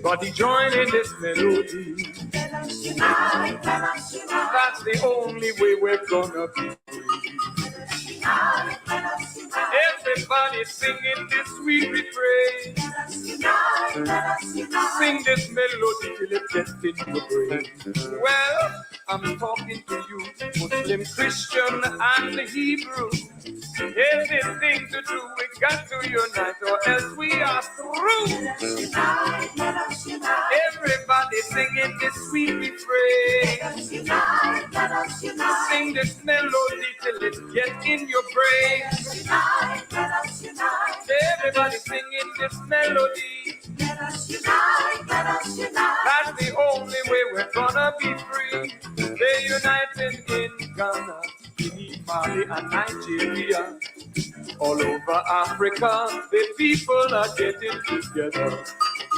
Everybody join in this melody. Let us unite, let us unite. That's the only way we're gonna be free. Unite, let us unite. Everybody singing this sweet refrain. Let us unite, let us unite. Sing this melody till it gets in your brain. Well, I'm talking to you, Muslim, Christian, and Hebrew. Anything to do, we got to unite, or else we are through. Let us unite, let us unite. Everybody singing this sweet refrain. Let us unite, let us unite. Sing this melody till it gets in your brain. Let us unite, let us unite. Everybody singing this melody. Let us unite, let us unite. That's the only way we're gonna be free. They're united in Ghana, Guinea, Mali, and Nigeria. All over Africa, the people are getting together.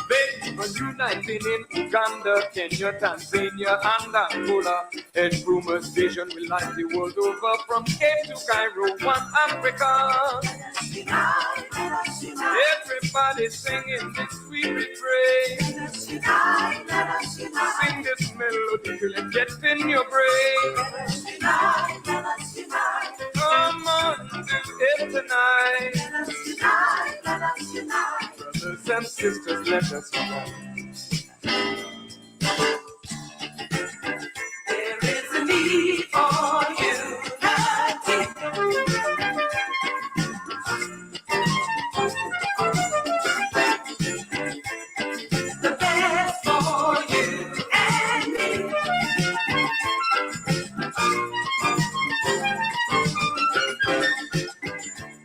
They even uniting in Uganda, Kenya, Tanzania, and Angola. And rumors vision will light the world over from Cape to Cairo, one Africa. Let us unite, let us unite. Everybody singing this sweet refrain. Let us unite, let us unite. Sing this melody till it gets in your brain. Let us unite, let us unite. Come on, do it tonight. Let us unite, let us unite. Brothers and sisters, let us unite. There is a need for unity. The best for you and me.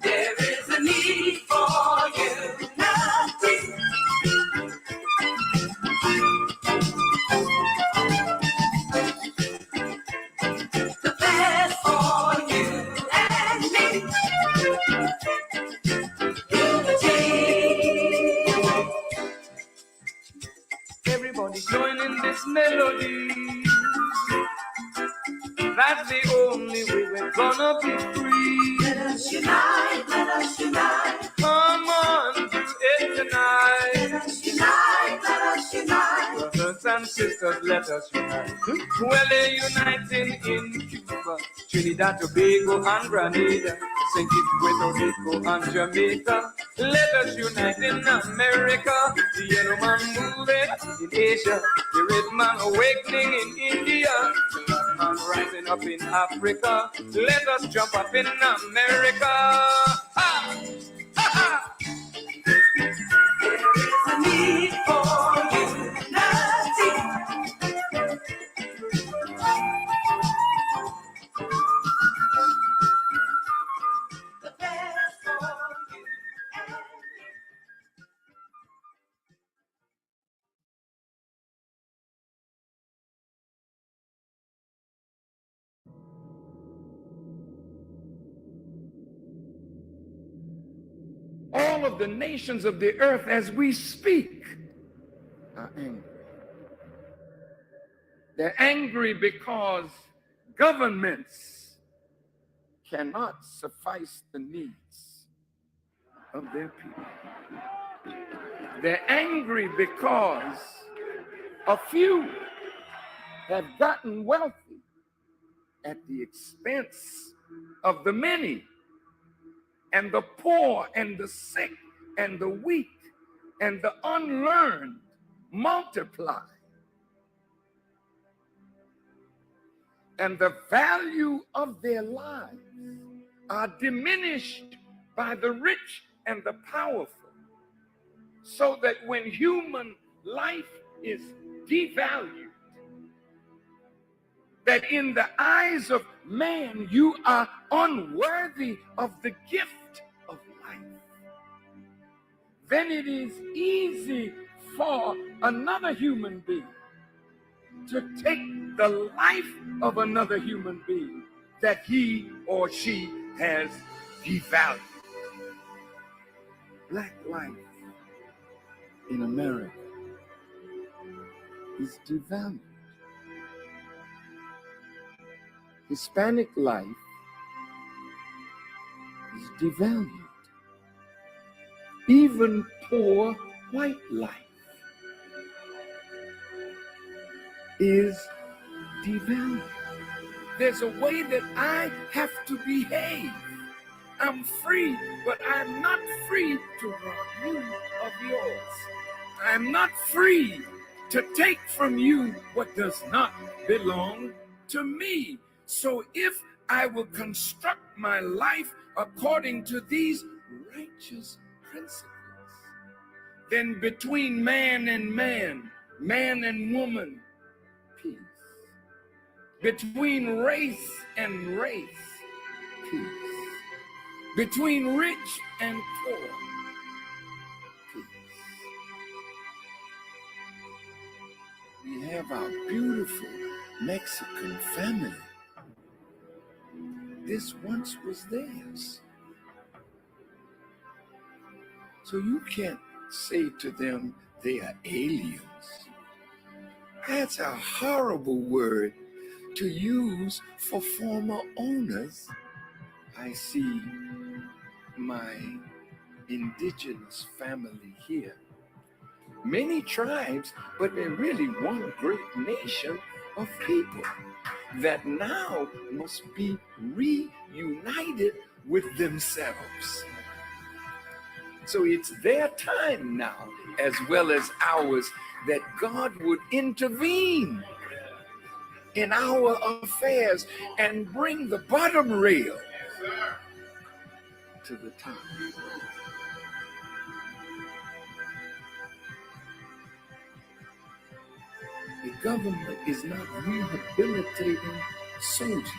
There is a need for unity. The best for you and me. Unity. Everybody joining this melody. That's the only way we're gonna be free. Let us unite, let us unite. Come on, do it tonight. Let us unite, let us unite. Brothers and sisters, let us unite. Well, they're uniting in Cuba, Trinidad, Tobago, and Grenada, St. Kitts, Puerto Rico, and Jamaica. Let us unite in America, the yellow man moving in Asia, the red man awakening in India, the black man rising up in Africa. Let us jump up in America. Ha! Ha! Ha! There is a need for unity. The best for you and me. All of the nations of the earth as we speak are angry. They're angry because governments cannot suffice the needs of their people. They're angry because a few have gotten wealthy at the expense of the many. And the poor and the sick and the weak and the unlearned multiply. And the value of their lives are diminished by the rich and the powerful, so that when human life is devalued, that in the eyes of man you are unworthy of the gift of life, then it is easy for another human being to take the life of another human being that he or she has devalued. Black life in America is devalued. Hispanic life is devalued. Even poor white life is devalued. There's a way that I have to behave. I'm free, but I'm not free to rob you of yours. I'm not free to take from you what does not belong to me. So if I will construct my life according to these righteous principles, then between man and man, man and woman, peace. Between race and race, peace. Between rich and poor, peace. We have our beautiful Mexican family. This once was theirs. So you can't say to them they are aliens. That's a horrible word to use for former owners. I see my indigenous family here. Many tribes, but they're really one great nation of people that now must be reunited with themselves. So it's their time now, as well as ours, that God would intervene in our affairs and bring the bottom rail to the top. The government is not rehabilitating soldiers.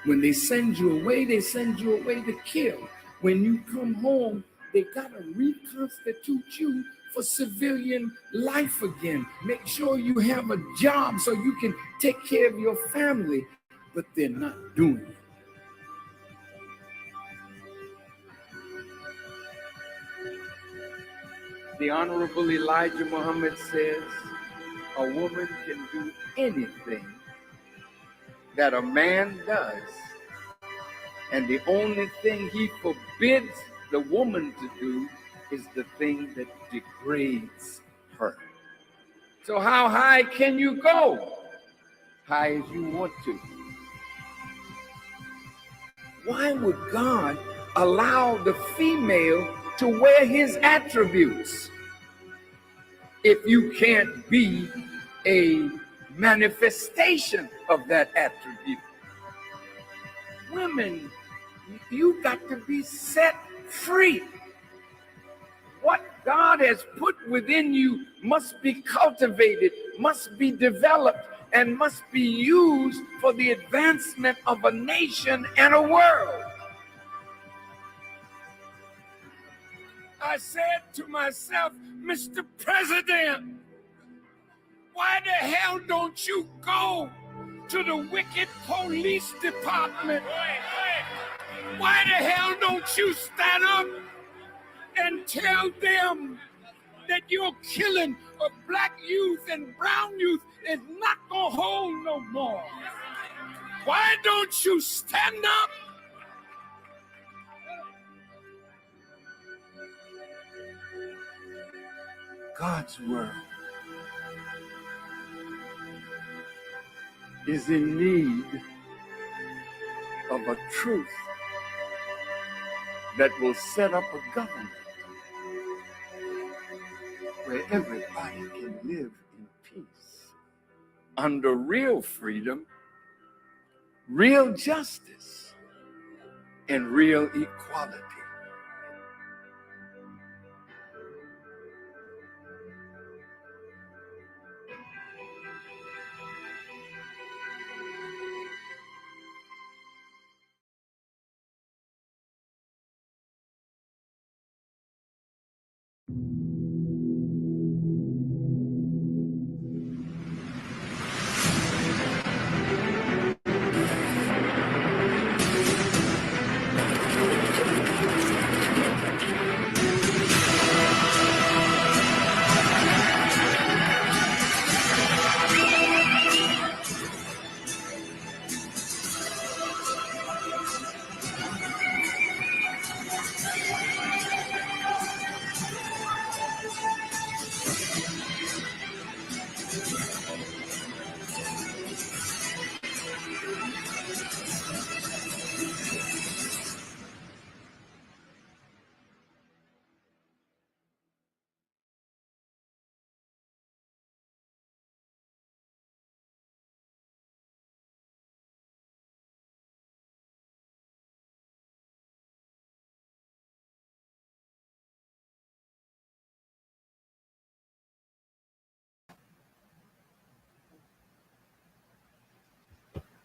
When they send you away to kill. When you come home, they gotta reconstitute you for civilian life again. Make sure you have a job so you can take care of your family, but they're not doing it. The Honorable Elijah Muhammad says, a woman can do anything that a man does, and the only thing he forbids the woman to do is the thing that degrades her. So how high can you go? High as you want to. Why would God allow the female to wear his attributes if you can't be a manifestation of that attribute? Women, you got to be set free. What God has put within you must be cultivated, must be developed, and must be used for the advancement of a nation and a world. I said to myself, Mr. President, why the hell don't you go to the wicked police department? Why the hell don't you stand up and tell them that your killing of black youth and brown youth is not gonna hold no more? Why don't you stand up? God's word is in need of a truth that will set up a government where everybody can live in peace, under real freedom, real justice, and real equality.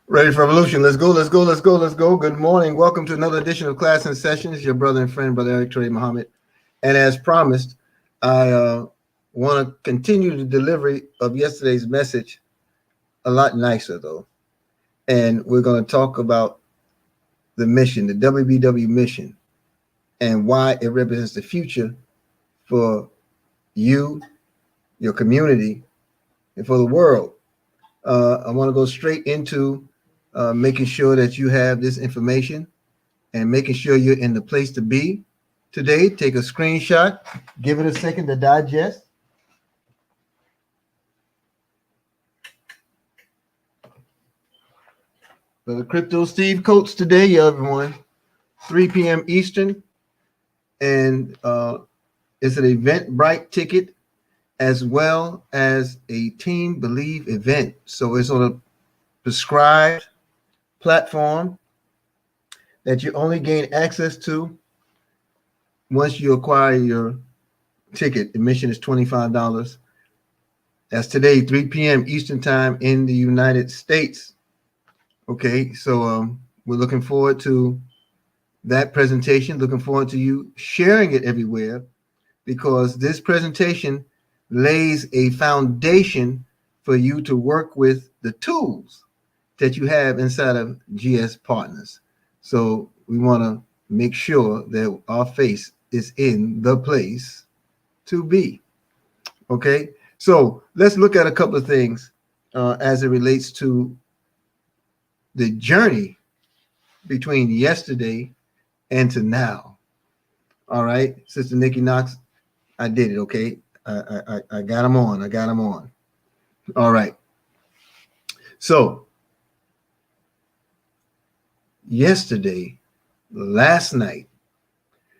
Ready for revolution. Let's go, let's go, let's go, let's go. Good morning. Welcome to another edition of Class in Sessions. Your brother and friend, Brother Eric Trey Muhammad. And as promised, I want to continue the delivery of yesterday's message a lot nicer, though. And we're going to talk about the mission, the WBW mission, and why it represents the future for you, your community, and for the world. I want to go straight into making sure that you have this information and making sure you're in the place to be today. Take a screenshot, give it a second to digest. For the Crypto Steve Coates today, everyone, 3 p.m. Eastern, and it's an Eventbrite ticket as well as a Team Believe event. So it's on a prescribed platform that you only gain access to once you acquire your ticket. Admission is $25. That's today, 3 p.m. Eastern time in the United States. Okay, so we're looking forward to that presentation, looking forward to you sharing it everywhere, because this presentation lays a foundation for you to work with the tools that you have inside of GS Partners. So we want to make sure that our face is in the place to be. Okay, so let's look at a couple of things as it relates to the journey between yesterday and to now. All right, Sister Nikki Knox, I did it. Okay, I got them on. I got them on. All right. So yesterday, last night,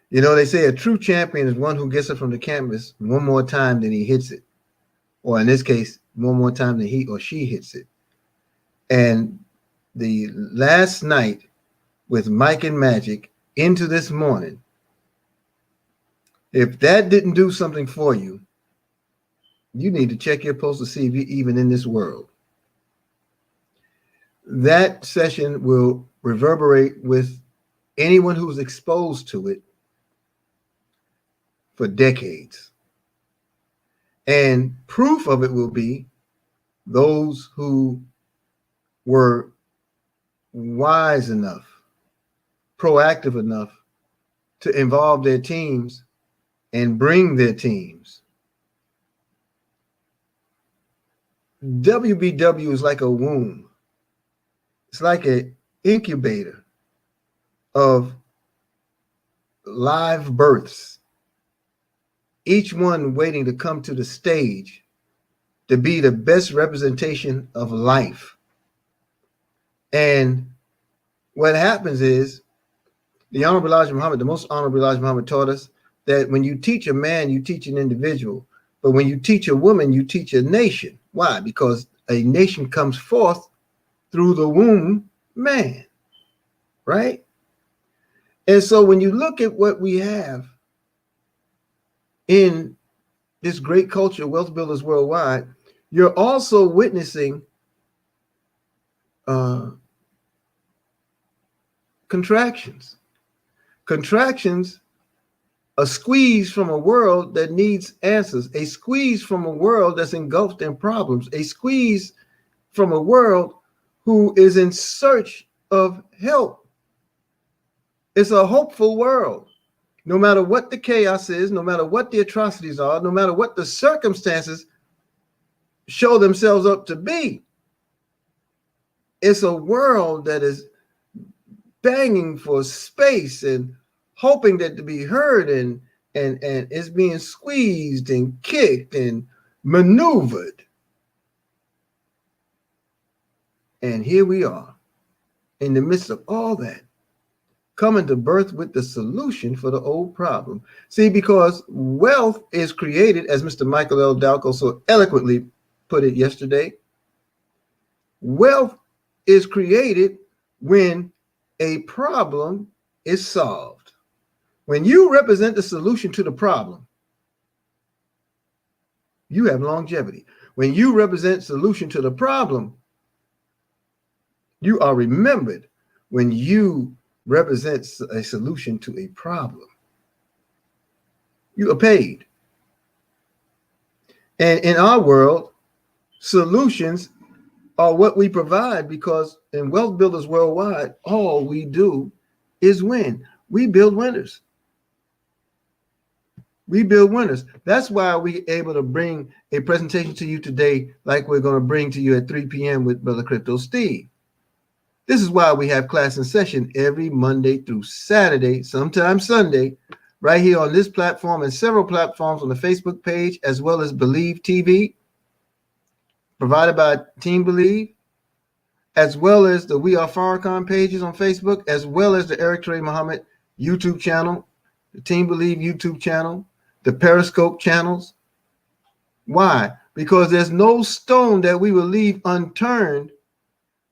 you know, they say a true champion is one who gets it from the canvas one more time than he hits it, or in this case, one more time than he or she hits it. And the last night with Mike and Magic into this morning, if that didn't do something for you, you need to check your pulse to see if you're even in this world. That session will reverberate with anyone who's exposed to it for decades. And proof of it will be those who were wise enough, proactive enough to involve their teams and bring their teams. WBW is like a womb. It's like an incubator of live births, each one waiting to come to the stage to be the best representation of life. And what happens is, the Honorable Elijah Muhammad, the most Honorable Elijah Muhammad, taught us that when you teach a man, you teach an individual. But when you teach a woman, you teach a nation. Why? Because a nation comes forth through the womb man, right? And so when you look at what we have in this great culture, Wealth Builders Worldwide, you're also witnessing contractions. Contractions, a squeeze from a world that needs answers, a squeeze from a world that's engulfed in problems, a squeeze from a world who is in search of help. It's a hopeful world. No matter what the chaos is, no matter what the atrocities are, no matter what the circumstances show themselves up to be, it's a world that is banging for space and hoping that to be heard, and it's being squeezed and kicked and maneuvered. And here we are in the midst of all that, coming to birth with the solution for the old problem. See, because wealth is created, as Mr. Michael L. Dalco so eloquently put it yesterday, wealth is created when a problem is solved. When you represent the solution to the problem, you have longevity. When you represent solution to the problem, You are remembered when you represent a solution to a problem. You are paid. And in our world, solutions are what we provide, because in Wealth Builders Worldwide, all we do is win. We build winners. We build winners. That's why we're able to bring a presentation to you today, like we're going to bring to you at 3 p.m. with Brother Crypto Steve. This is why we have class in session every Monday through Saturday, sometimes Sunday, right here on this platform and several platforms on the Facebook page, as well as Believe TV, provided by Team Believe, as well as the We Are Farrakhan pages on Facebook, as well as the Eric Trey Muhammad YouTube channel, the Team Believe YouTube channel, the Periscope channels. Why? Because there's no stone that we will leave unturned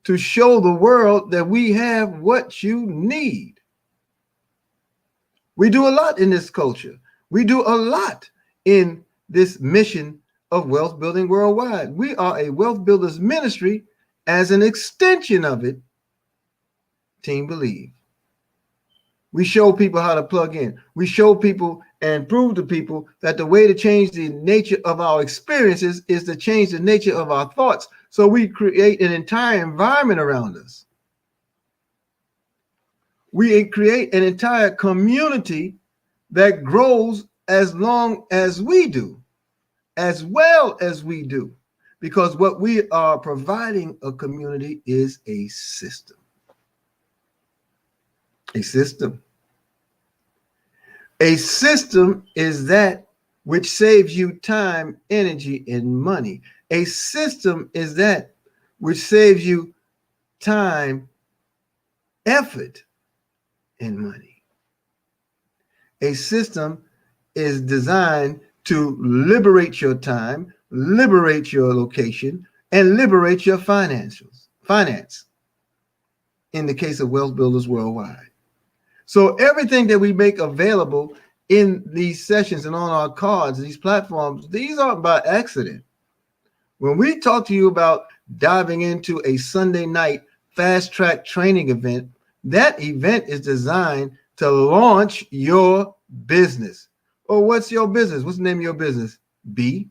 to show the world that we have what you need. We do a lot in this culture. We do a lot in this mission of wealth building worldwide. We are a wealth builders ministry. As an extension of it, Team Believe. We show people how to plug in. We show people and prove to people that the way to change the nature of our experiences is to change the nature of our thoughts. So we create an entire environment around us. We create an entire community that grows as long as we do, as well as we do. Because what we are providing a community is a system. A system. A system is that which saves you time, energy, and money. A system is that which saves you time, effort, and money. A system is designed to liberate your time, liberate your location, and liberate your finance in the case of Wealth Builders Worldwide. So everything that we make available in these sessions and on our cards, these platforms, these aren't by accident. When we talk to you about diving into a Sunday night fast track training event, that event is designed to launch your business. Oh, what's your business? What's the name of your business? B.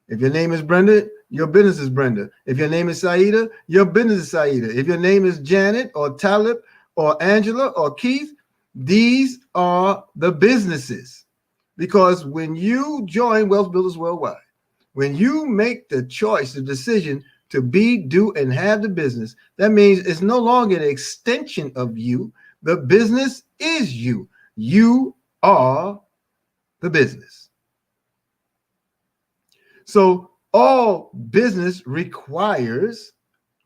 If your name is Brenda, your business is Brenda. If your name is Saida, your business is Saida. If your name is Janet or Talib or Angela or Keith, these are the businesses. Because when you join Wealth Builders Worldwide, when you make the choice, the decision to be, do, and have the business, that means it's no longer an extension of you. The business is you. You are the business. So all business requires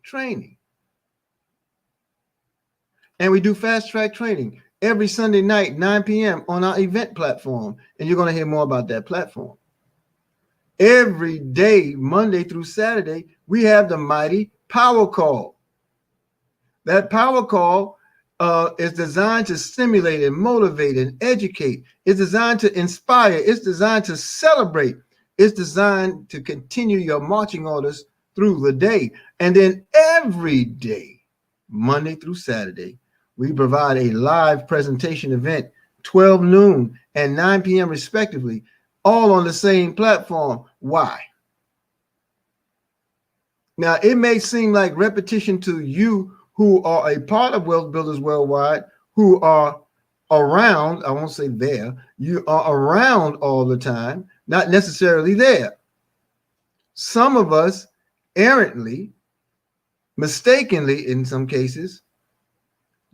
training. And we do fast track training every Sunday night, 9 p.m. on our event platform. And you're going to hear more about that platform. Every day, Monday through Saturday, we have the mighty power call. That power call is designed to stimulate and motivate and educate. It's designed to inspire. It's designed to celebrate. It's designed to continue your marching orders through the day. And then every day, Monday through Saturday, we provide a live presentation event, 12 noon and 9 p.m. respectively, all on the same platform. Why? Now, it may seem like repetition to you who are a part of Wealth Builders Worldwide, who are around, I won't say there, you are around all the time, not necessarily there. Some of us errantly, mistakenly in some cases,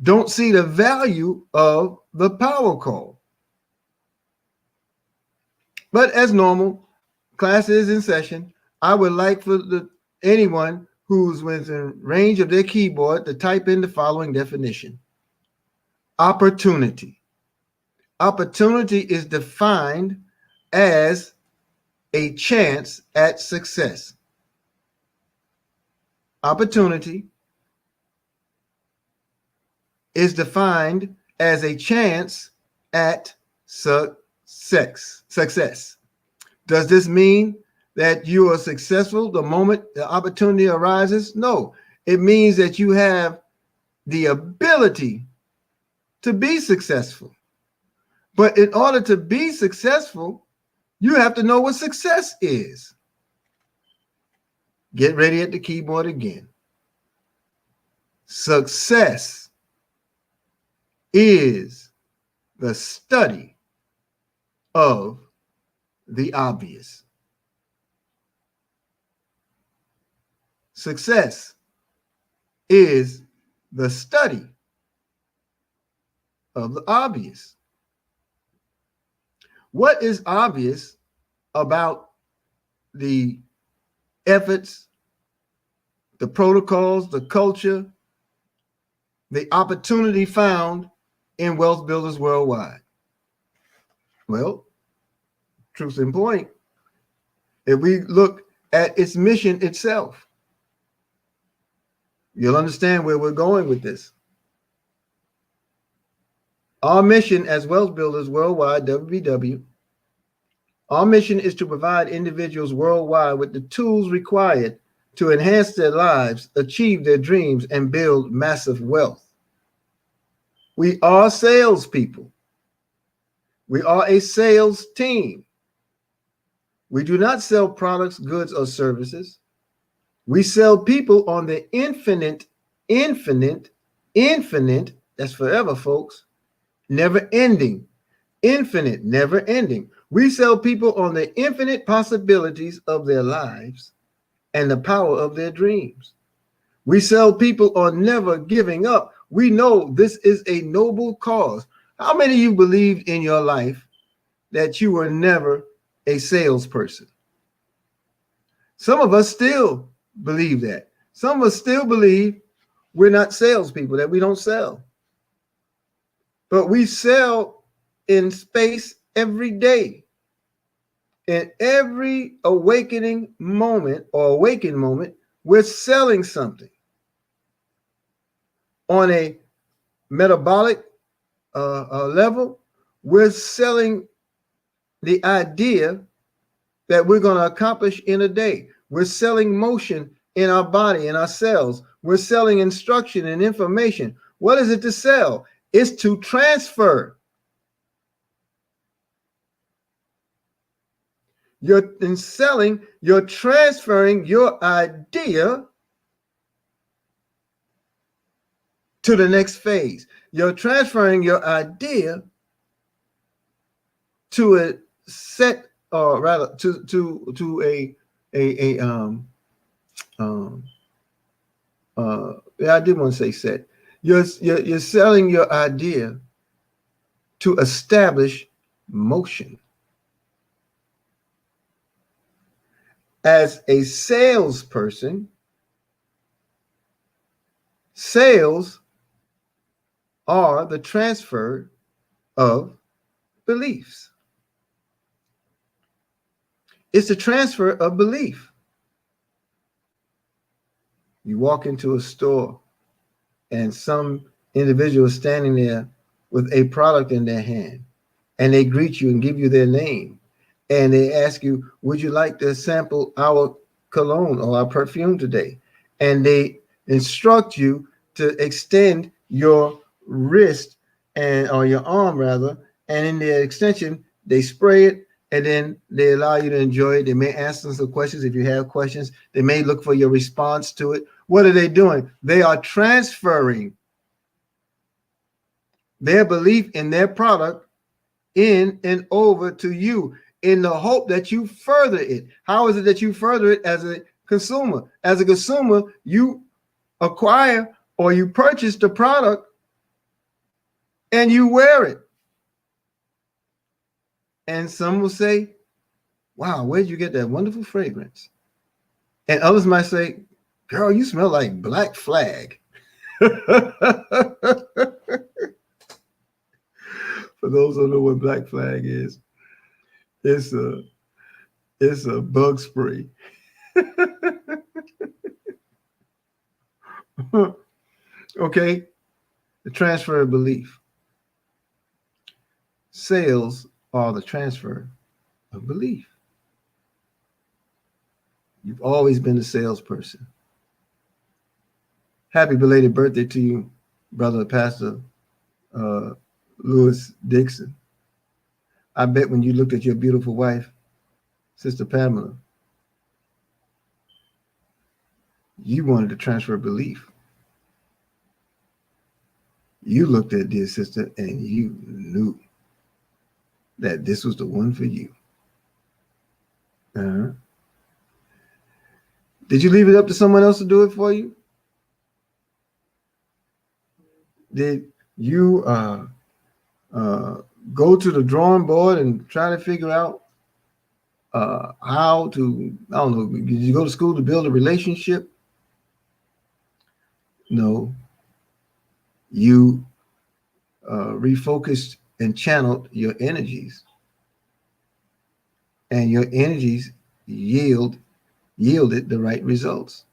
don't see the value of the power call. But as normal, class is in session. I would like for anyone who's within range of their keyboard to type in the following definition. Opportunity. Opportunity is defined as a chance at success. Opportunity is defined as a chance at success. Does this mean that you are successful the moment the opportunity arises? No. It means that you have the ability to be successful. But in order to be successful, you have to know what success is. Get ready at the keyboard again. Success is the study of the obvious. Success is the study of the obvious. What is obvious about the efforts, the protocols, the culture, the opportunity found in Wealth Builders Worldwide? Well, truth and point, if we look at its mission itself, you'll understand where we're going with this. Our mission as Wealth Builders Worldwide, WBW, our mission is to provide individuals worldwide with the tools required to enhance their lives, achieve their dreams, and build massive wealth. We are salespeople. We are a sales team. We do not sell products, goods, or services. We sell people on the infinite, that's forever, folks, never ending, infinite, never ending. We sell people on the infinite possibilities of their lives and the power of their dreams. We sell people on never giving up. We know this is a noble cause. How many of you believed in your life that you were never a salesperson? Some of us still believe that. Some of us still believe we're not salespeople, that we don't sell. But we sell in space every day. In every awakening moment or awakened moment, we're selling something. On a metabolic level, we're selling the idea that we're going to accomplish in a day. We're selling motion in our body, in our cells. We're selling instruction and information. What is it to sell? It's to transfer. You're in selling, you're transferring your idea to the next phase. You're transferring your idea to a set, or rather to a I did want to say set. You're selling your idea to establish motion. As a salesperson, sales are the transfer of beliefs. It's the transfer of belief. You walk into a store and some individual is standing there with a product in their hand, and they greet you and give you their name. And they ask you, would you like to sample our cologne or our perfume today? And they instruct you to extend your wrist or your arm rather, and in the extension, they spray it, and then they allow you to enjoy it. They may ask some questions if you have questions. They may look for your response to it. What are they doing? They are transferring their belief in their product in and over to you, in the hope that you further it. How is it that you further it as a consumer? As a consumer, you acquire or you purchase the product and you wear it. And some will say, wow, where'd you get that wonderful fragrance? And others might say, girl, you smell like Black Flag. For those who don't know what Black Flag is, it's a bug spray. Okay, the transfer of belief. Sales are the transfer of belief. You've always been a salesperson. Happy belated birthday to you, brother Pastor Lewis Dixon. I bet when you looked at your beautiful wife, Sister Pamela, you wanted to transfer belief. You looked at dear sister and you knew that this was the one for you. Uh-huh. Did you leave it up to someone else to do it for you? Did you go to the drawing board and try to figure out how to, I don't know, did you go to school to build a relationship? No. You refocused and channeled your energies, and your energies yielded the right results.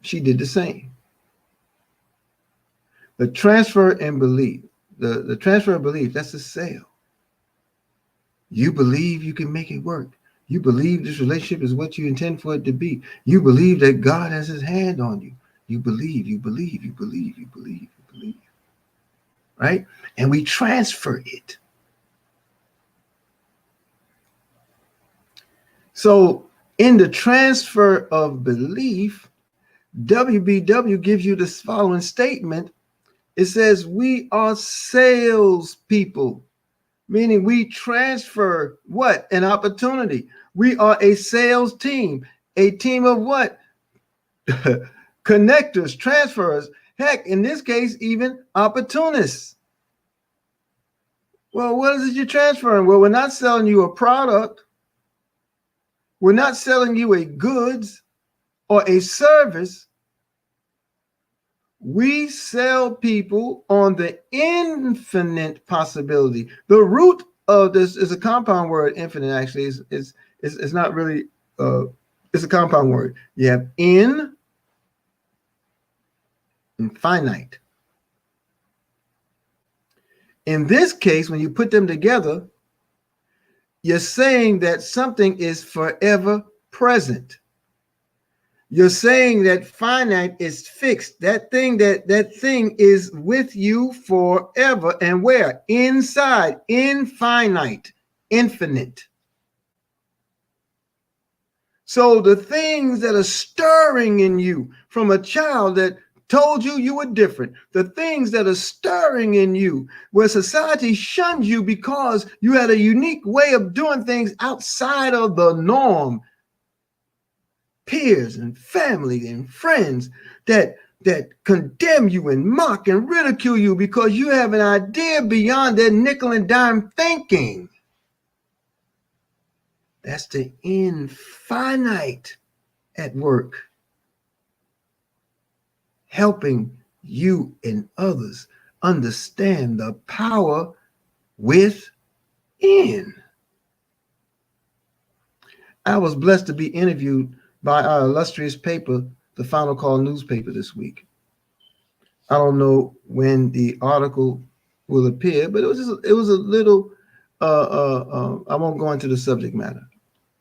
She did the same. The transfer and belief, the transfer of belief, that's a sale. You believe you can make it work. You believe this relationship is what you intend for it to be. You believe that God has his hand on you. You believe, you believe, you believe, you believe, you believe. Right? And we transfer it. So in the transfer of belief, WBW gives you this following statement. It says, we are salespeople, meaning we transfer what? An opportunity. We are a sales team. A team of what? Connectors, transfers, heck, in this case, even opportunists. Well, what is it you're transferring? Well, we're not selling you a product. We're not selling you a goods or a service. We sell people on the infinite possibility. The root of this is a compound word. Infinite actually is not really. It's a compound word. You have in and finite. In this case, when you put them together, you're saying that something is forever present. You're saying that finite is fixed. That thing is with you forever. And where? Inside, infinite, infinite. So the things that are stirring in you from a child that told you you were different, the things that are stirring in you where society shunned you because you had a unique way of doing things outside of the norm, peers and family and friends that condemn you and mock and ridicule you because you have an idea beyond their nickel and dime thinking. That's the infinite at work, helping you and others understand the power within. I was blessed to be interviewed by our illustrious paper, the Final Call newspaper, this week. I don't know when the article will appear, but it was a little. I won't go into the subject matter.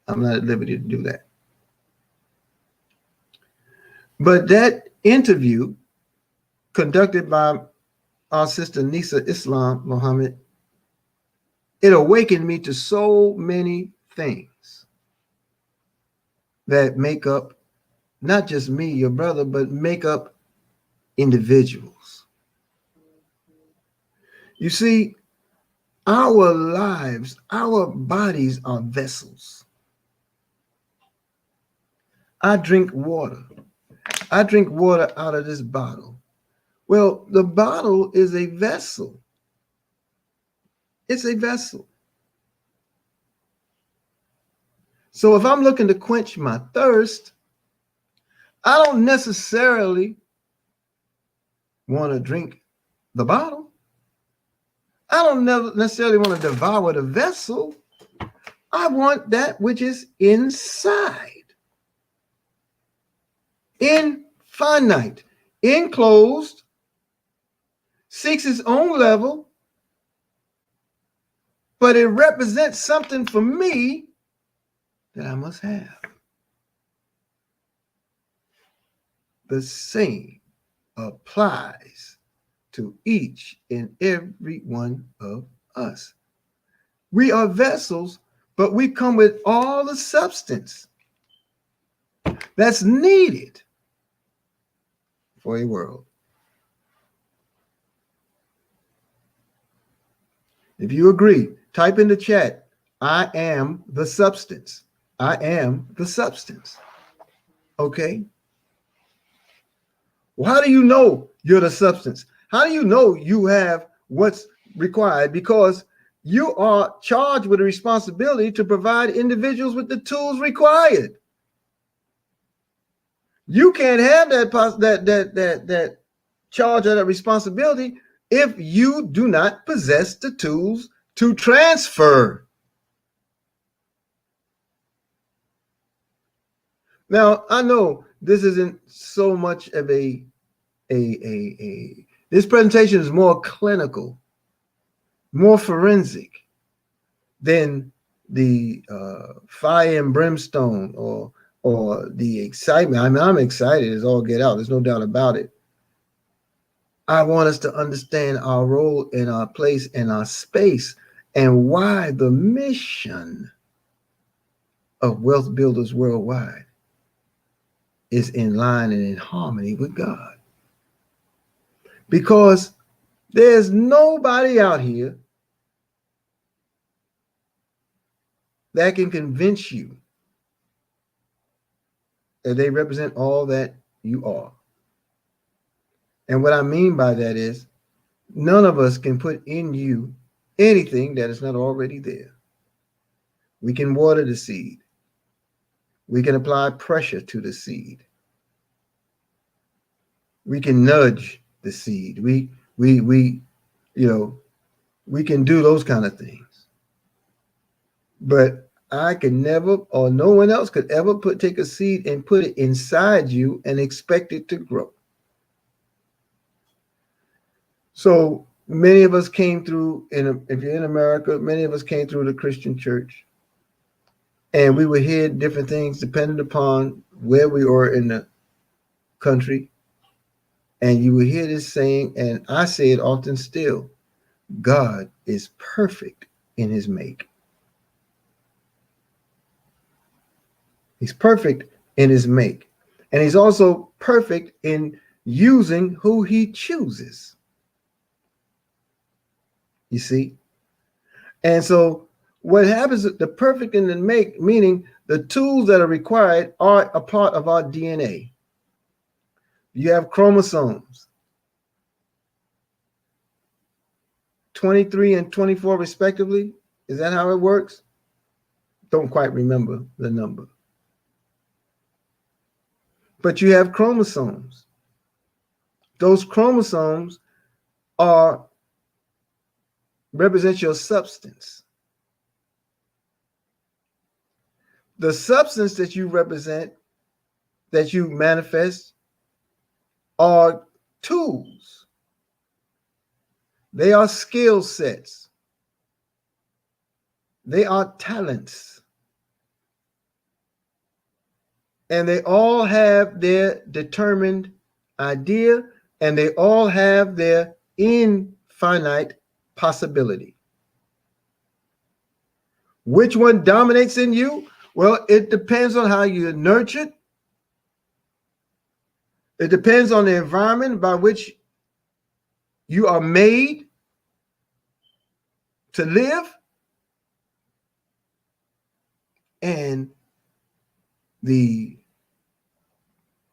I'm not at liberty to do that. But that interview, conducted by our sister Nisa Islam Muhammad, it awakened me to so many things that make up not just me, your brother, but make up individuals. You see, our lives, our bodies are vessels. I drink water. I drink water out of this bottle. Well, the bottle is a vessel. It's a vessel. So if I'm looking to quench my thirst, I don't necessarily want to drink the bottle. I don't necessarily want to devour the vessel. I want that which is inside. Infinite, enclosed, seeks its own level, but it represents something for me that I must have. the same applies to each and every one of us. We are vessels, but we come with all the substance that's needed for a world. If you agree, type in the chat, I am the substance. I am the substance. Okay? Well, how do you know you're the substance? How do you know you have what's required? Because you are charged with a responsibility to provide individuals with the tools required. You can't have that charge or that responsibility if you do not possess the tools to transfer. Now, I know this isn't so much of a this presentation is more clinical, more forensic than the fire and brimstone or the excitement. I mean, I'm excited as all get out. There's no doubt about it. I want us to understand our role and our place and our space and why the mission of Wealth Builders Worldwide is in line and in harmony with God. Because there's nobody out here that can convince you that they represent all that you are. And what I mean by that is none of us can put in you anything that is not already there. We can water the seed. We can apply pressure to the seed. We can nudge the seed. We can do those kind of things. But I can never, or no one else could ever take a seed and put it inside you and expect it to grow. So many of us came through, if you're in America, many of us came through the Christian church. And we would hear different things depending upon where we were in the country. And you would hear this saying, and I say it often still, God is perfect in his make. He's perfect in his make. And he's also perfect in using who he chooses. You see? And so what happens is the perfect in the make, meaning the tools that are required are a part of our DNA. You have chromosomes, 23 and 24 respectively. Is that how it works? Don't quite remember the number. But you have chromosomes. Those chromosomes represent your substance. The substance that you represent, that you manifest, are tools. They are skill sets. They are talents. And they all have their determined idea, and they all have their infinite possibility. Which one dominates in you? Well, it depends on how you're nurtured. It depends on the environment by which you are made to live. And the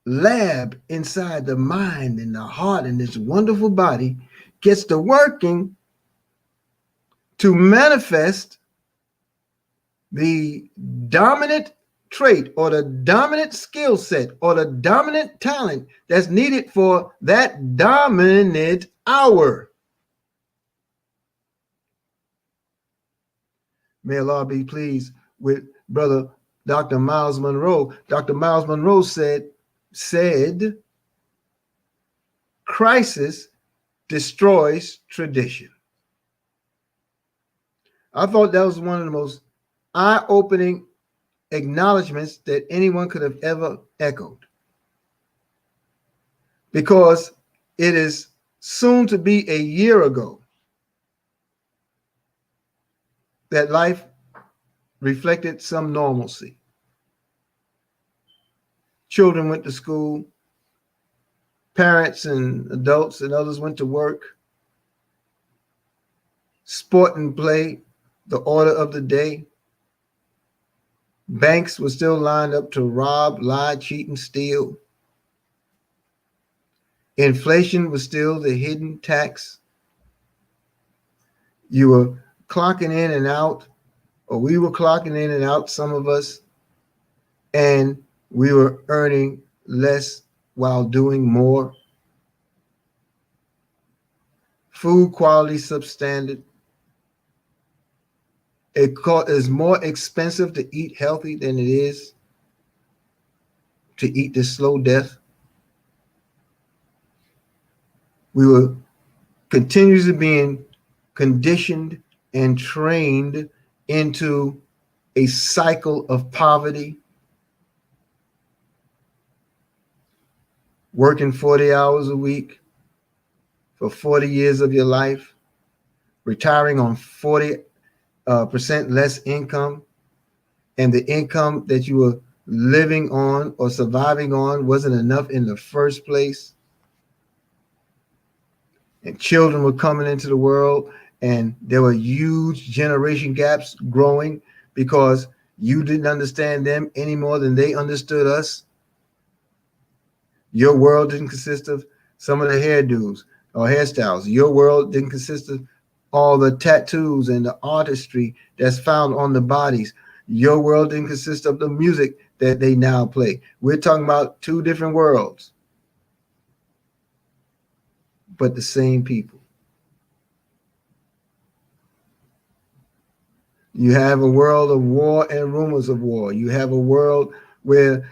lab inside the mind and the heart and this wonderful body gets to working to manifest the dominant trait or the dominant skill set or the dominant talent that's needed for that dominant hour. May Allah be pleased with brother Dr. Miles Monroe. Dr. Miles Monroe said, crisis destroys tradition. I thought that was one of the most eye-opening acknowledgments that anyone could have ever echoed. because it is soon to be a year ago that life reflected some normalcy. Children went to school, parents and adults and others went to work. Sport and play, the order of the day. Banks were still lined up to rob, lie, cheat, and steal. Inflation was still the hidden tax. You were clocking in and out, or we were clocking in and out, some of us, and we were earning less while doing more. Food quality substandard. It is more expensive to eat healthy than it is to eat this slow death. We were continuously being conditioned and trained into a cycle of poverty, working 40 hours a week for 40 years of your life, retiring on 40% less income, and the income that you were living on or surviving on wasn't enough in the first place. And children were coming into the world, and there were huge generation gaps growing because you didn't understand them any more than they understood us. Your world didn't consist of some of the hairdos or hairstyles. Your world didn't consist of all the tattoos and the artistry that's found on the bodies. Your world didn't consist of the music that they now play. We're talking about two different worlds, but the same people. You have a world of war and rumors of war. You have a world where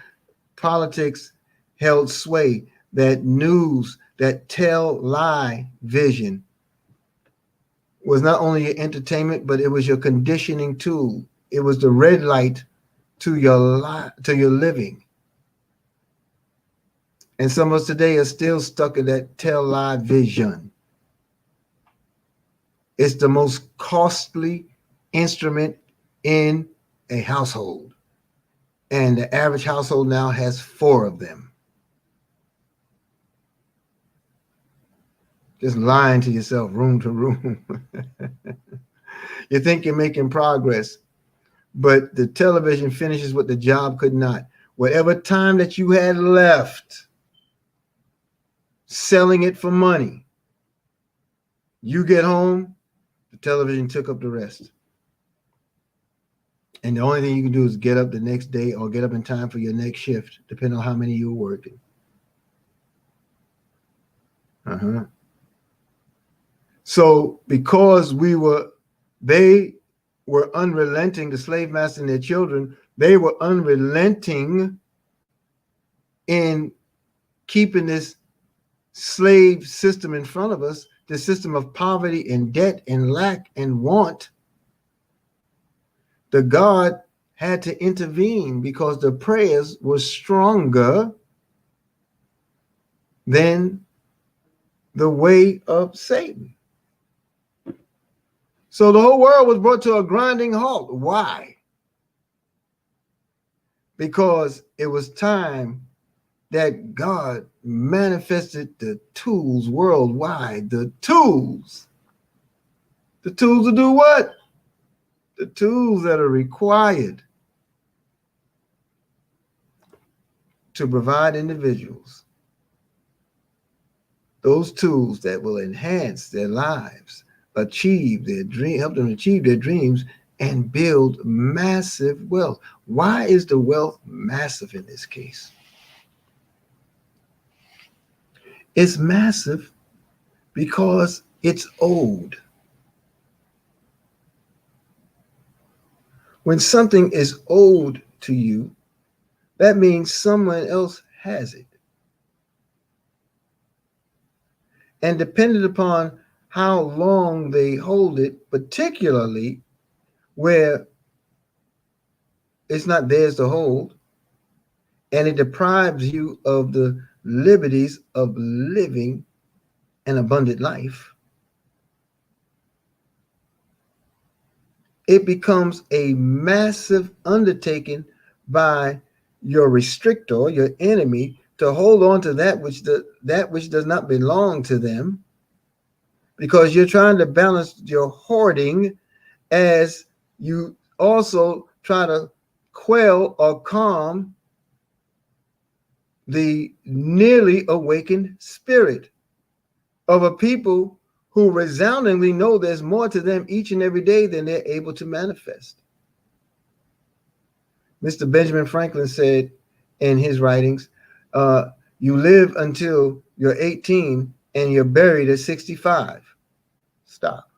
politics held sway, that news, that tell lie vision was not only your entertainment, but it was your conditioning tool. It was the red light to your living. And some of us today are still stuck in that tell lie vision. It's the most costly instrument in a household. And the average household now has 4 of them. Just lying to yourself room to room. You think you're making progress, but the television finishes what the job could not. Whatever time that you had left selling it for money, you get home, the television took up the rest. And the only thing you can do is get up the next day or get up in time for your next shift, depending on how many you were working. So because they were unrelenting, the slave master and their children, they were unrelenting in keeping this slave system in front of us, the system of poverty and debt and lack and want. The God had to intervene because the prayers were stronger than the way of Satan. So the whole world was brought to a grinding halt. Why? Because it was time that God manifested the tools worldwide. The tools. The tools to do what? The tools that are required to provide individuals those tools that will enhance their lives, achieve their dream, help them achieve their dreams, and build massive wealth. Why is the wealth massive in this case? It's massive because it's owed. When something is owed to you, that means someone else has it. And depending upon how long they hold it, particularly where it's not theirs to hold, and it deprives you of the liberties of living an abundant life, it becomes a massive undertaking by your restrictor, your enemy, to hold on to that which does not belong to them, because you're trying to balance your hoarding as you also try to quell or calm the nearly awakened spirit of a people who resoundingly know there's more to them each and every day than they're able to manifest. Mr. Benjamin Franklin said in his writings, you live until you're 18 and you're buried at 65. Stop.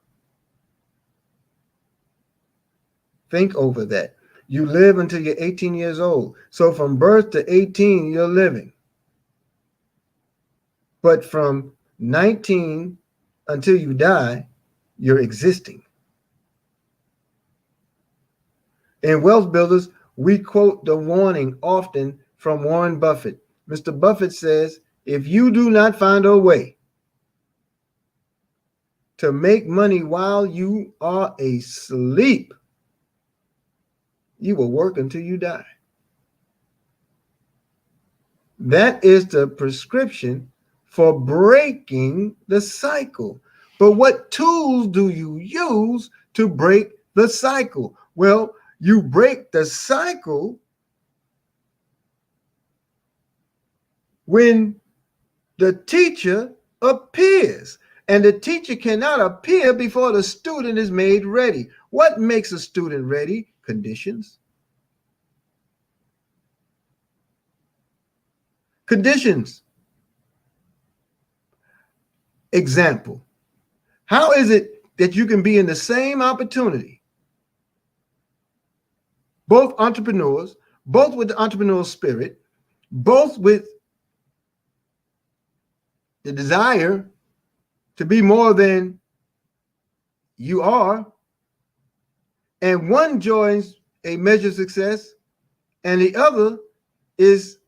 Think over that. You live until you're 18 years old. So from birth to 18, you're living. But from 19 until you die, you're existing. In Wealth Builders, we quote the warning often from Warren Buffett. Mr. Buffett says, if you do not find a way to make money while you are asleep, you will work until you die. That is the prescription for breaking the cycle. But what tools do you use to break the cycle? Well, you break the cycle when the teacher appears. And the teacher cannot appear before the student is made ready. What makes a student ready? Conditions. Conditions. Example. How is it that you can be in the same opportunity, both entrepreneurs, both with the entrepreneurial spirit, both with the desire to be more than you are, and one joins a measure of success and the other is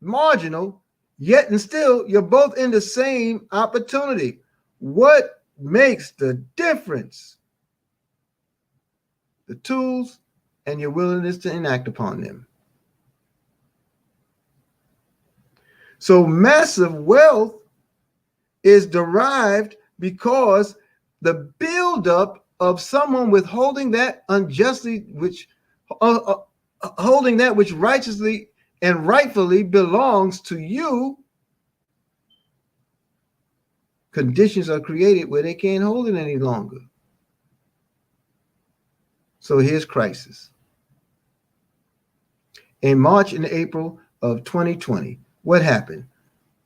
marginal, yet and still you're both in the same opportunity? What makes the difference? The tools and your willingness to enact upon them. So massive wealth is derived because the buildup of someone withholding that unjustly, holding that which righteously and rightfully belongs to you, conditions are created where they can't hold it any longer. So here's crisis. In March and April of 2020, what happened?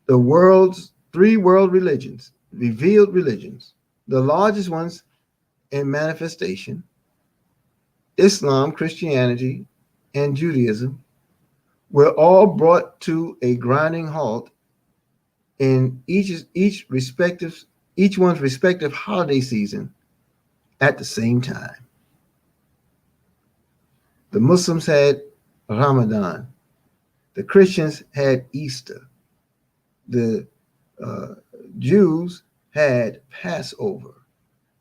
The world's 3 world religions, revealed religions, the largest ones in manifestation, Islam, Christianity, and Judaism, were all brought to a grinding halt in each one's respective holiday season at the same time. The Muslims had Ramadan. The Christians had Easter. The Jews had Passover.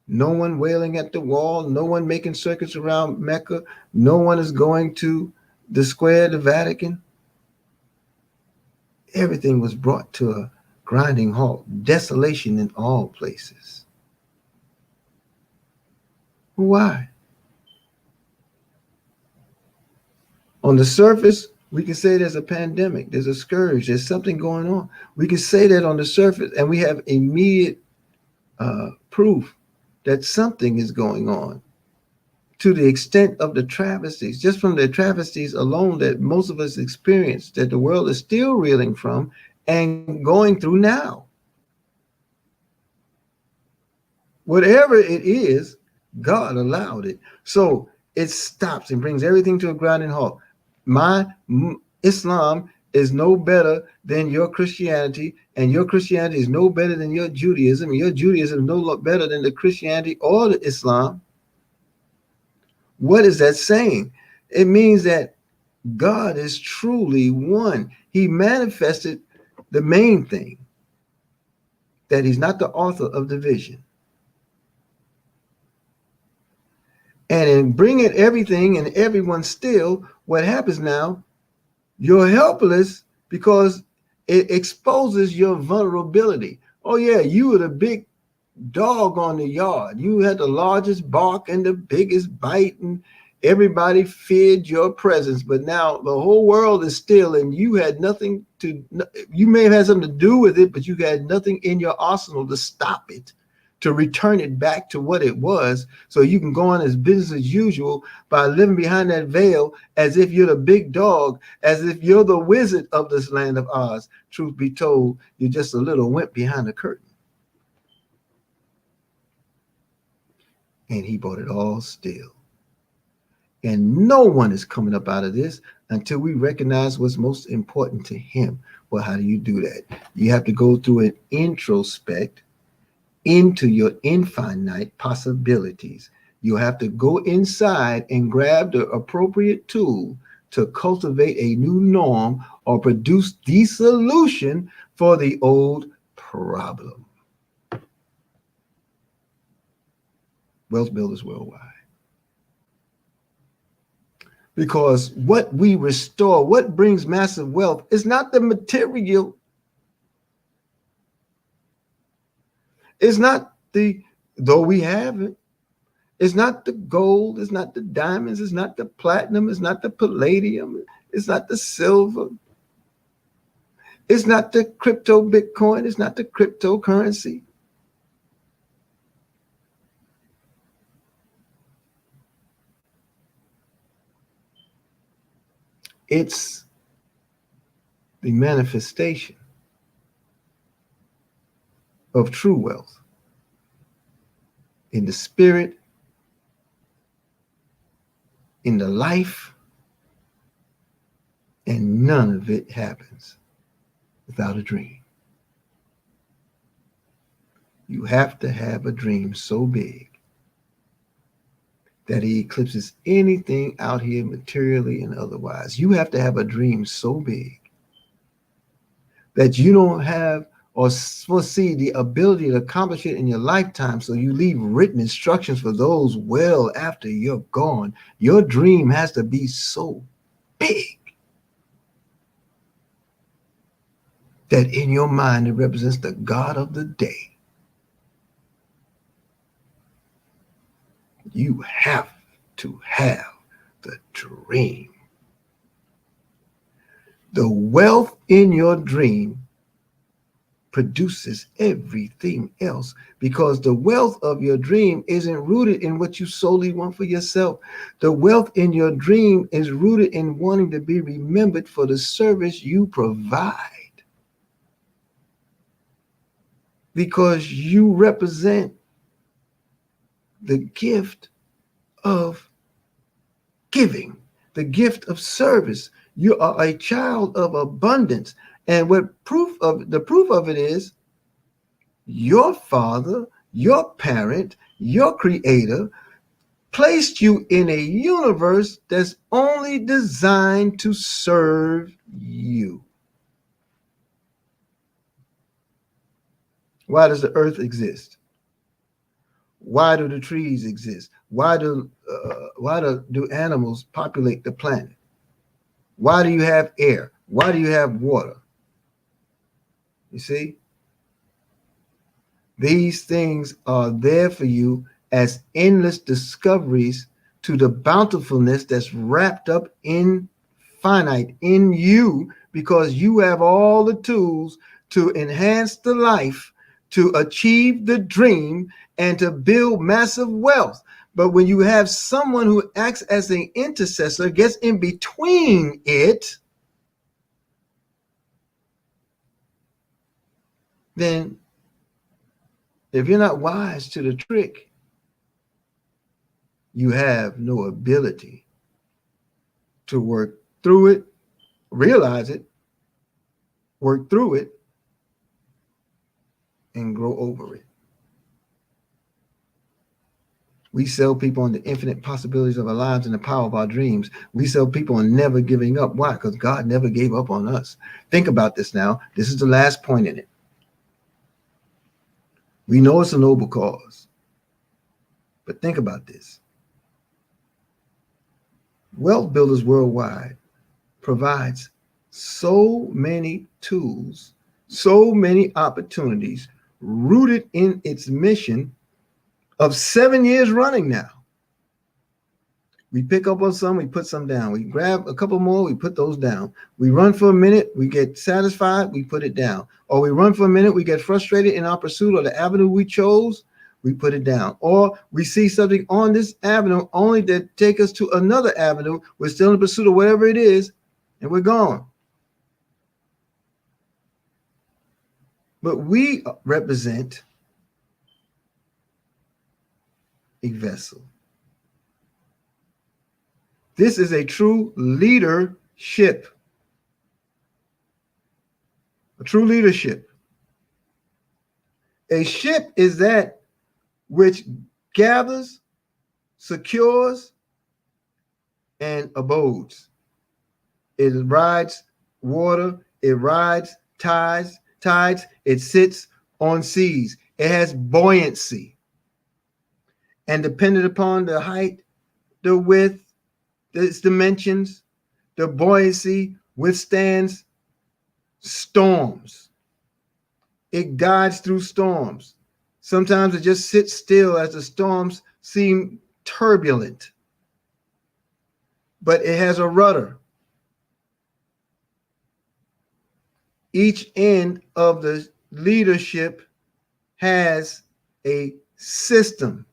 No one wailing at the wall. No one making circuits around Mecca. No one is going to the square, the Vatican. Everything was brought to a grinding halt. Desolation in all places. Why? On the surface, we can say there's a pandemic, there's a scourge, there's something going on. We can say that on the surface, and we have immediate proof that something is going on, to the extent of the travesties, just from the travesties alone that most of us experience, that the world is still reeling from and going through now. Whatever it is, God allowed it. So it stops and brings everything to a grinding halt. My Islam is no better than your Christianity, and your Christianity is no better than your Judaism, and your Judaism is no better than the Christianity or the Islam. What is that saying? It means that God is truly one. He manifested the main thing, that he's not the author of division. And in bringing everything and everyone still, what happens now, you're helpless because it exposes your vulnerability. Oh yeah, you were the big dog on the yard. You had the largest bark and the biggest bite, and everybody feared your presence. But now the whole world is still, and you had nothing to, you may have had something to do with it, but you had nothing in your arsenal to stop it, to return it back to what it was, so you can go on as business as usual by living behind that veil as if you're the big dog, as if you're the wizard of this land of Oz. Truth be told, you're just a little wimp behind the curtain. And he bought it all still. And no one is coming up out of this until we recognize what's most important to him. Well, how do you do that? You have to go through an introspect into your infinite possibilities. You have to go inside and grab the appropriate tool to cultivate a new norm or produce the solution for the old problem. Wealth Builders Worldwide. Because what we restore, what brings massive wealth, is not the material. It's not the, though we have it, it's not the gold, it's not the diamonds, it's not the platinum, it's not the palladium, it's not the silver, it's not the crypto Bitcoin, it's not the cryptocurrency. It's the manifestation of true wealth in the spirit, in the life, and none of it happens without a dream. You have to have a dream so big that it eclipses anything out here materially and otherwise. You have to have a dream so big that you don't have or foresee the ability to accomplish it in your lifetime, so you leave written instructions for those well after you're gone. Your dream has to be so big that in your mind it represents the God of the day. You have to have the dream. The wealth in your dream produces everything else, because the wealth of your dream isn't rooted in what you solely want for yourself. The wealth in your dream is rooted in wanting to be remembered for the service you provide, because you represent the gift of giving, the gift of service. You are a child of abundance. And what the proof of it is, your father, your parent, your creator placed you in a universe that's only designed to serve you. Why does the earth exist? Why do the trees exist? Why do animals populate the planet? Why do you have air? Why do you have water? You see? These things are there for you as endless discoveries to the bountifulness that's wrapped up in finite in you, because you have all the tools to enhance the life, to achieve the dream, and to build massive wealth. But when you have someone who acts as an intercessor, gets in between it, then if you're not wise to the trick, you have no ability to work through it, realize it, work through it, and grow over it. We sell people on the infinite possibilities of our lives and the power of our dreams. We sell people on never giving up. Why? Because God never gave up on us. Think about this now. This is the last point in it. We know it's a noble cause, but think about this. Wealth Builders Worldwide provides so many tools, so many opportunities rooted in its mission of 7 years running now. We pick up on some, we put some down. We grab a couple more, we put those down. We run for a minute, we get satisfied, we put it down. Or we run for a minute, we get frustrated in our pursuit of the avenue we chose, we put it down. Or we see something on this avenue only to take us to another avenue. We're still in pursuit of whatever it is, and we're gone. But we represent a vessel. This is a true leadership. A true leadership. A ship is that which gathers, secures, and abodes. It rides water, it rides tides, it sits on seas. It has buoyancy. And dependent upon the height, the width, its dimensions, the buoyancy withstands storms. It guides through storms. Sometimes it just sits still as the storms seem turbulent. But it has a rudder. Each end of the leadership has a system.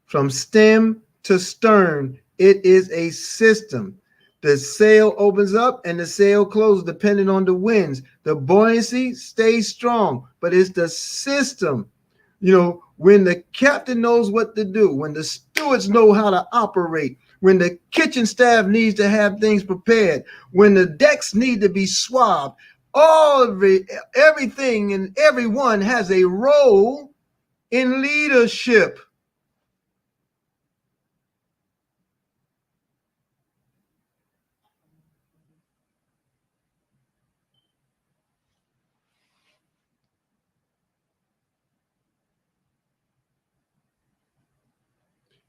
From stem to stern, it is a system. The sail opens up and the sail closes depending on the winds. The buoyancy stays strong, but it's the system. You know, when the captain knows what to do, when the stewards know how to operate, when the kitchen staff needs to have things prepared, when the decks need to be swabbed, everything and everyone has a role in leadership.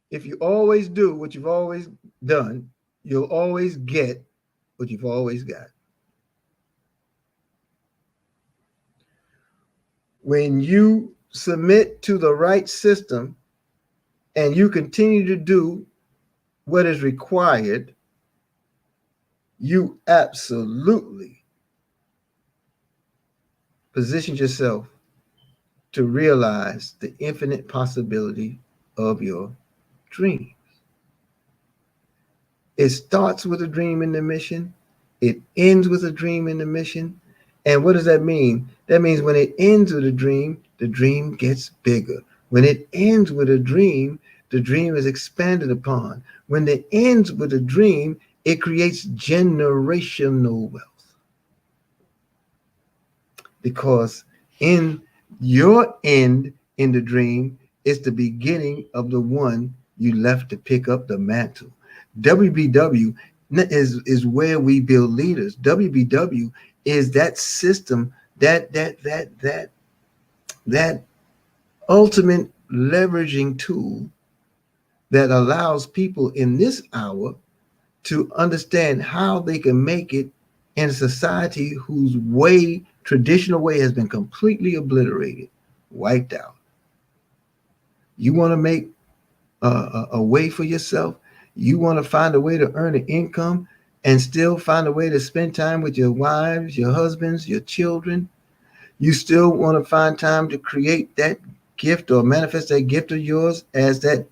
If you always do what you've always done, you'll always get what you've always got. When you submit to the right system and you continue to do what is required, you absolutely position yourself to realize the infinite possibility of your dreams. It starts with a dream and the mission. It ends with a dream and the mission. And what does that mean? That means when it ends with a dream gets bigger. When it ends with a dream is expanded upon. When it ends with a dream, it creates generational wealth. Because in your end in the dream is the beginning of the one you left to pick up the mantle. WBW is where we build leaders. WBW is that system, that ultimate leveraging tool that allows people in this hour to understand how they can make it in a society whose traditional way has been completely obliterated, wiped out. You want to make a way for yourself? You want to find a way to earn an income and still find a way to spend time with your wives, your husbands, your children? You still want to find time to create that gift or manifest that gift of yours as that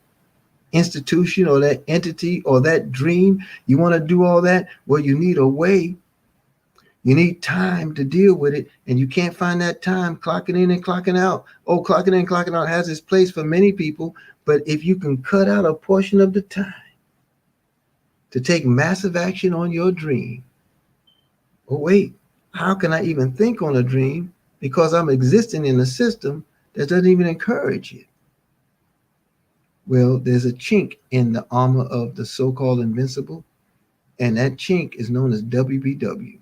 institution or that entity or that dream? You want to do all that? Well, you need a way. You need time to deal with it, and you can't find that time clocking in and clocking out. Oh, clocking in and clocking out has its place for many people, but if you can cut out a portion of the time to take massive action on your dream, oh wait, how can I even think on a dream? Because I'm existing in a system that doesn't even encourage it. Well, there's a chink in the armor of the so-called invincible, and that chink is known as WBW.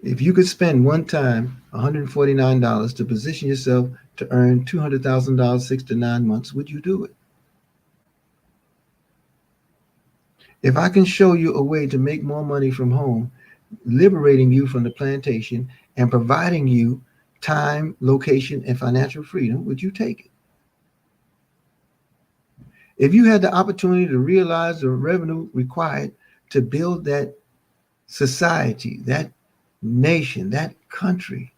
If you could spend one time $149 to position yourself to earn $200,000 6 to 9 months, would you do it? If I can show you a way to make more money from home, liberating you from the plantation and providing you time, location, and financial freedom, would you take it? If you had the opportunity to realize the revenue required to build that society, that nation, that country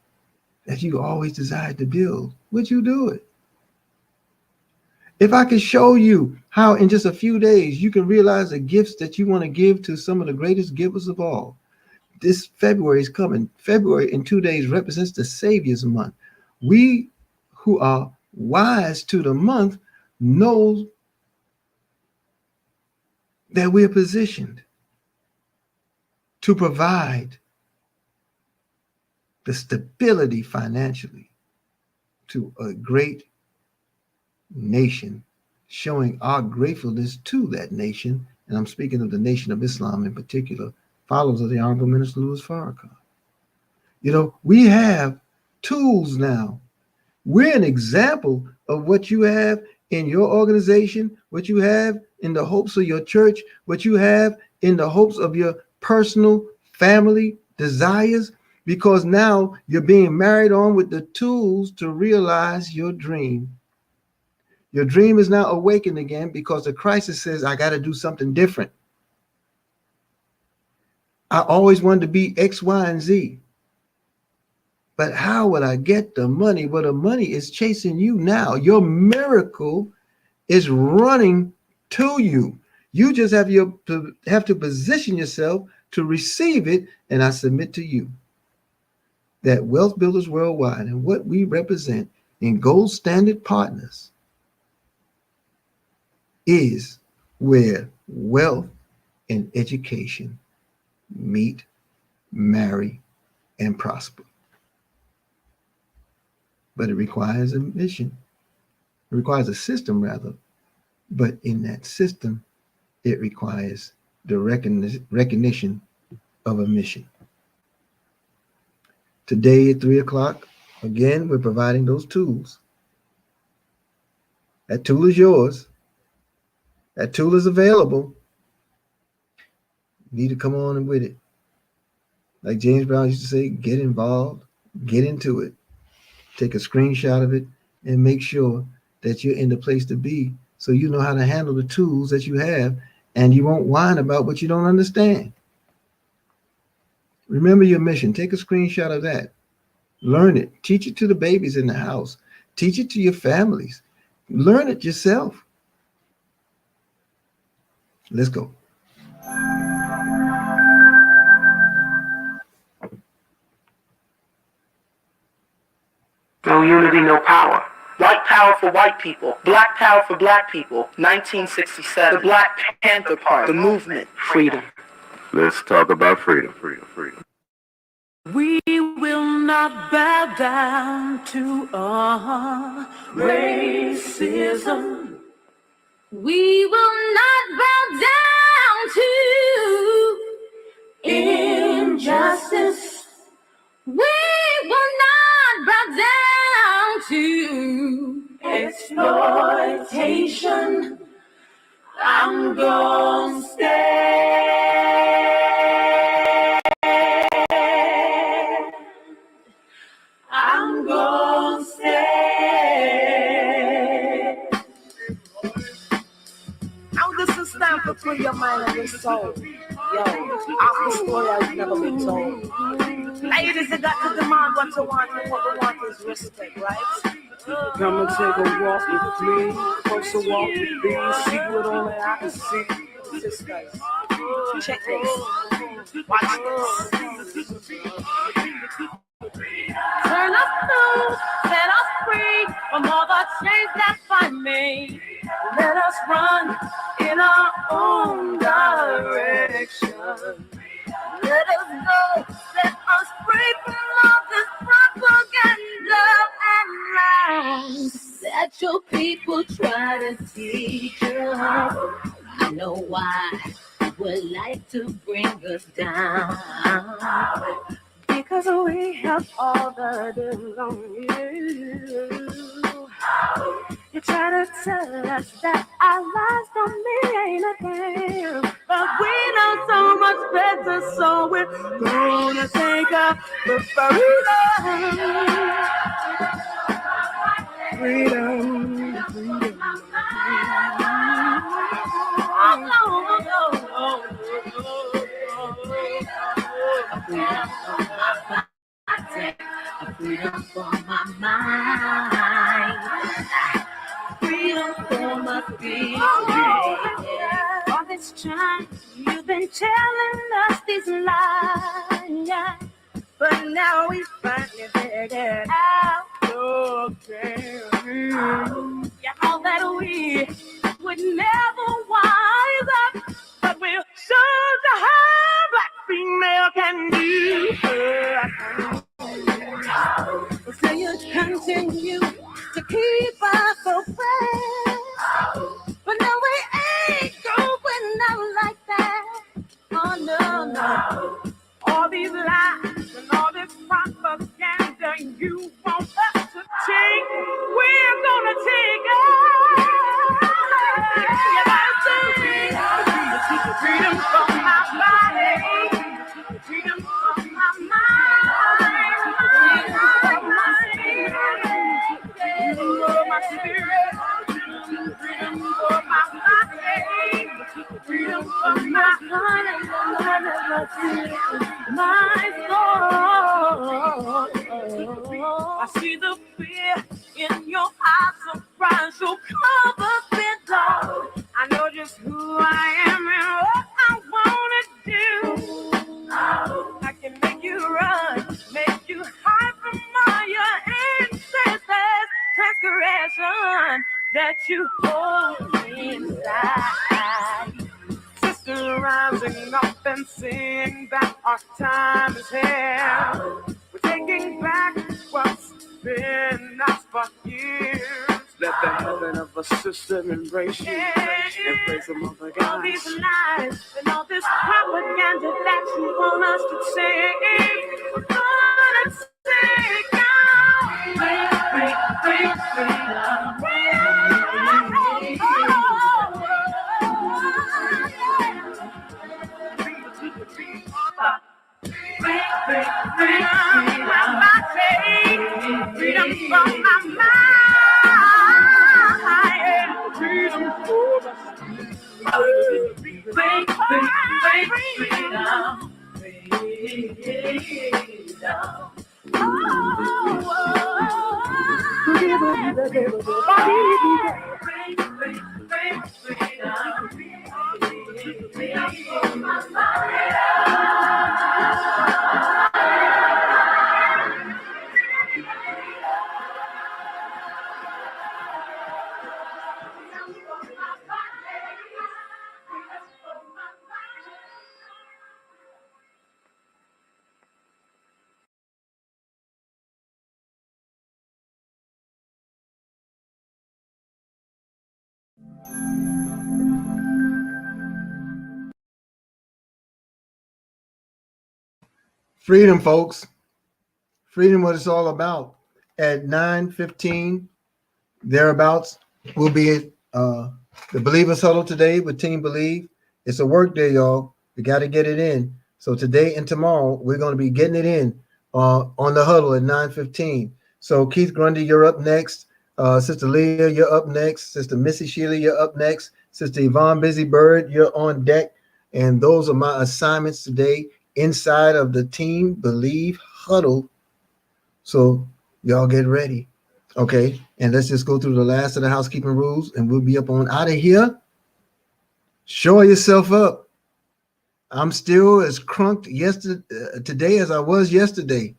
that you always desired to build, would you do it? If I could show you how in just a few days you can realize the gifts that you want to give to some of the greatest givers of all. This February is coming. February in 2 days represents the Savior's month. We who are wise to the month know that we're positioned to provide the stability financially to a great nation, showing our gratefulness to that nation. And I'm speaking of the Nation of Islam in particular, followers of the Honorable Minister Louis Farrakhan. You know, we have tools now. We're an example of what you have in your organization, what you have in the hopes of your church, what you have in the hopes of your personal family desires, because now you're being married on with the tools to realize your dream. Your dream is now awakened again because the crisis says, I got to do something different. I always wanted to be X, Y, and Z. But how would I get the money? Well, the money is chasing you now. Your miracle is running to you. You just have to position yourself to receive it. And I submit to you that Wealth Builders Worldwide and what we represent in Gold Standard Partners is where wealth and education meet, marry, and prosper. But it requires a mission. It requires a system, rather. But in that system, it requires the recognition of a mission. Today at 3 o'clock, again, we're providing those tools. That tool is yours. That tool is available. You need to come on with it. Like James Brown used to say, get involved, get into it. Take a screenshot of it and make sure that you're in the place to be so you know how to handle the tools that you have and you won't whine about what you don't understand. Remember your mission. Take a screenshot of that. Learn it. Teach it to the babies in the house. Teach it to your families. Learn it yourself. Let's go. No unity, no power. White power for white people. Black power for black people. 1967. The Black Panther Party. The movement. Freedom. Let's talk about freedom. We will not bow down to racism. We will not bow down to injustice. We will not bow down to exploitation. I'm gonna stay. I'm gonna stay. Now this is time to free your mind and your soul. Yo, our story has never been told. Ladies, you got to demand what you want, and what we want is respect, right? Come and take a walk with me, closer walk with me, see what only I can see. Sisters, check this. Watch this. Turn us loose, set us free from all the chains that bind me. Let us run in our own direction. Let us go, set us free from all this propaganda and lies that your people try to teach us. I know why would like to bring us down. Because we have all the deals on you. You try to tell us that our lives don't mean a thing, but we know so much better, so we're gonna take up the freedom. Freedom for my mind. Freedom for my spirit. All this time you've been telling us these lies, but now we finally figured out okay. Yeah, all that we would never wise up, but we'll show the how black female can do. So you continue to keep us oppressed, but now we ain't going out like that. Oh no. All these lies and all this propaganda you want us to take, we're gonna take it. Freedom from my body, freedom from my mind, my spirit, freedom from my body, freedom from my heart, my soul. I see the fear in your eyes, surprise, so cover it all. I know just who I am and what I wanna do. I can make you run, make you hide from all your ancestors' transgression that you hold inside. Sisters rising up and sing that our time is here. We're taking back what's been ours for years. Let the heaven of a sister embrace you. Embrace a mother God. All these lies and all this propaganda that you want us to say, we're gonna take out. Freedom from my mind, freedom for my Freedom, folks. Freedom, what it's all about. At 9:15, thereabouts, will be the Believers Huddle today with Team Believe. It's a work day, y'all. We got to get it in. So today and tomorrow, we're going to be getting it in on the huddle at 9:15. So Keith Grundy, you're up next. Sister Leah, you're up next. Sister Missy Sheila, you're up next. Sister Yvonne Busy Bird, you're on deck. And those are my assignments today inside of the Team Believe Huddle. So y'all get ready. Okay. And let's just go through the last of the housekeeping rules and we'll be up on out of here. Show yourself up. I'm still as crunked today as I was yesterday,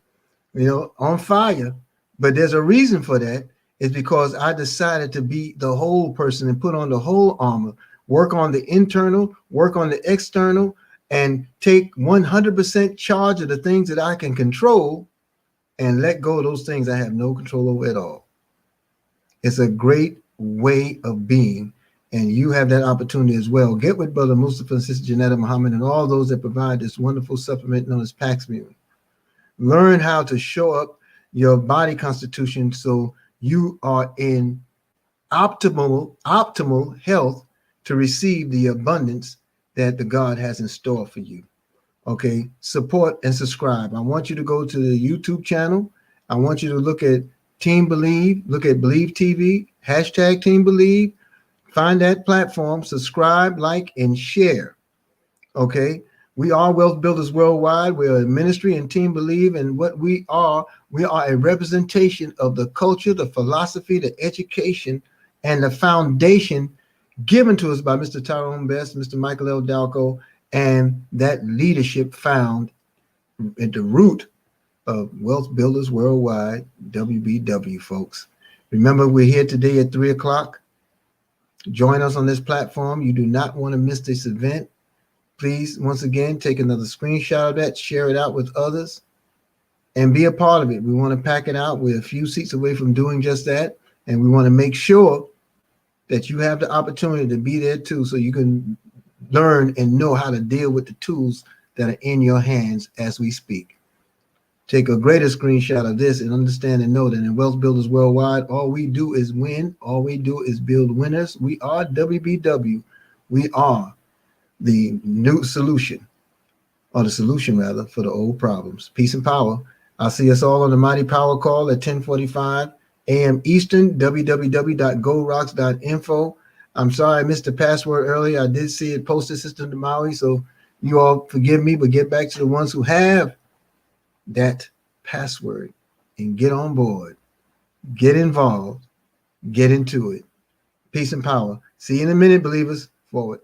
on fire. But there's a reason for that. It's because I decided to be the whole person and put on the whole armor, work on the internal, work on the external, and take 100% charge of the things that I can control and let go of those things I have no control over at all. It's a great way of being, and you have that opportunity as well. Get with Brother Mustafa and Sister Janetta Muhammad and all those that provide this wonderful supplement known as Paxmune. Learn how to show up your body constitution so you are in optimal health to receive the abundance that the God has in store for you. Okay, support and subscribe. I want you to go to the YouTube channel. I want you to look at Team Believe, look at Believe TV, hashtag Team Believe. Find that platform, subscribe, like, and share. Okay, we are Wealth Builders Worldwide. We're a ministry and Team Believe, and what we are a representation of the culture, the philosophy, the education, and the foundation given to us by Mr. Tyrone Best, Mr. Michael L. Dalco, and that leadership found at the root of Wealth Builders Worldwide, WBW, folks. Remember, we're here today at 3 o'clock. Join us on this platform. You do not want to miss this event. Please, once again, take another screenshot of that, share it out with others, and be a part of it. We want to pack it out. We're a few seats away from doing just that, and we want to make sure that you have the opportunity to be there too, so you can learn and know how to deal with the tools that are in your hands as we speak. Take a greater screenshot of this and understand and know that in Wealth Builders Worldwide, all we do is win. All we do is build winners. We are WBW. We are the new solution, or the solution rather, for the old problems. Peace and power. I'll see us all on the Mighty Power Call at 10:45 a.m. Eastern, www.gorocks.info. I'm sorry I missed the password earlier. I did see it posted, Sister Maui, so you all forgive me, but get back to the ones who have that password and get on board, get involved, get into it. Peace and power. See you in a minute, believers. Forward.